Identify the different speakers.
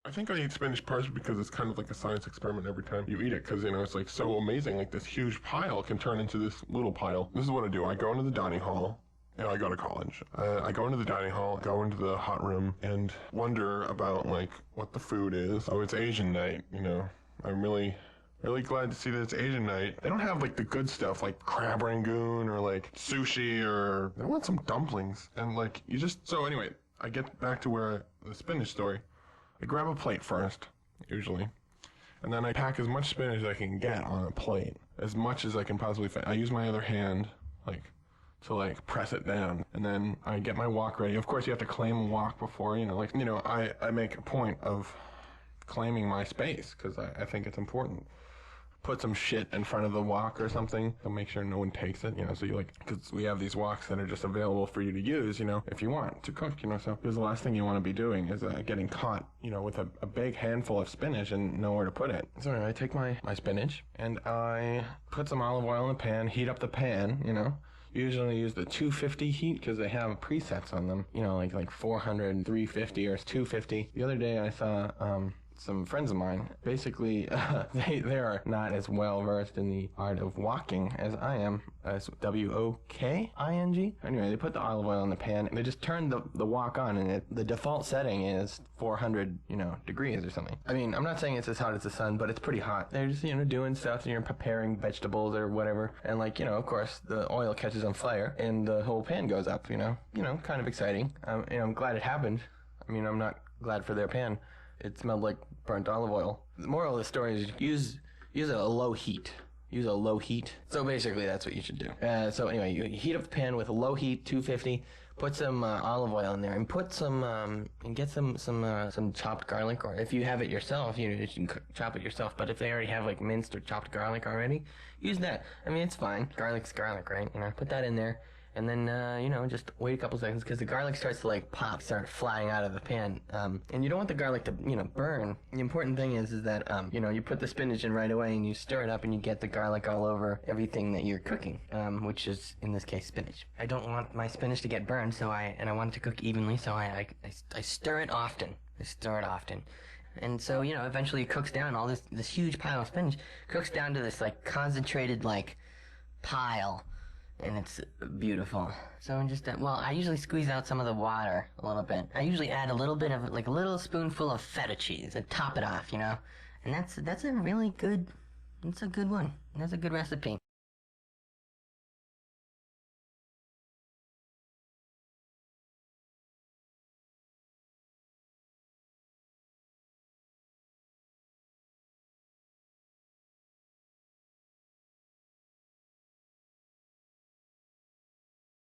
Speaker 1: I think I eat spinach partially because it's kind of like a science experiment every time you eat it, because, you know, it's like so amazing. Like this huge pile can turn into this little pile. This is what I do. I go into the dining hall. And I go to college. I go into the dining hall, go into the hot room, and wonder about, like, what the food is. Oh, it's Asian night, you know. I'm really glad to see that it's Asian night. They don't have, like, the good stuff, like crab rangoon or, like, sushi or... I want some dumplings. And, like, you just... So, anyway, I get back to the spinach story. I grab a plate first, usually. And then I pack as much spinach as I can get on a plate. As much as I can possibly fit. I use my other hand, to like press it down, and then I get my wok ready. Of course, you have to claim a wok before, I make a point of claiming my space because I think it's important. Put some shit in front of the wok or something to make sure no one takes it, so because we have these woks that are just available for you to use, if you want to cook, so because the last thing you want to be doing is getting caught, with a big handful of spinach and nowhere to put it. So anyway, I take my spinach and I put some olive oil in the pan, heat up the pan, Usually use the 250 heat because they have presets on them, like 400, 350 or 250. The other day I saw, some friends of mine, basically, they are not as well versed in the art of woking as I am, as W-O-K-I-N-G. Anyway, they put the olive oil in the pan and they just turned the wok on, and the default setting is 400, degrees or something. I mean, I'm not saying it's as hot as the sun, but it's pretty hot. They're just, doing stuff, and you're preparing vegetables or whatever, and of course, the oil catches on fire and the whole pan goes up, kind of exciting. I'm glad it happened. I mean, I'm not glad for their pan. It smelled like burnt olive oil. The moral of the story is use a low heat. Use a low heat. So basically, that's what you should do. So anyway, you heat up the pan with a low heat, 250. Put some olive oil in there, and put some and get some chopped garlic. Or if you have it yourself, you can chop it yourself. But if they already have like minced or chopped garlic already, use that. I mean, it's fine. Garlic's garlic, right? Put that in there. And then, just wait a couple seconds because the garlic starts to start flying out of the pan. And you don't want the garlic to, burn. The important thing is that, you put the spinach in right away and you stir it up and you get the garlic all over everything that you're cooking, which is, in this case, spinach. I don't want my spinach to get burned, and I want it to cook evenly, so I stir it often. I stir it often. And so, eventually it cooks down. All this huge pile of spinach cooks down to this, concentrated, pile. And it's beautiful. So I usually squeeze out some of the water a little bit. I usually add a little bit of, a little spoonful of feta cheese and top it off, And that's a really good, it's a good one. That's a good recipe.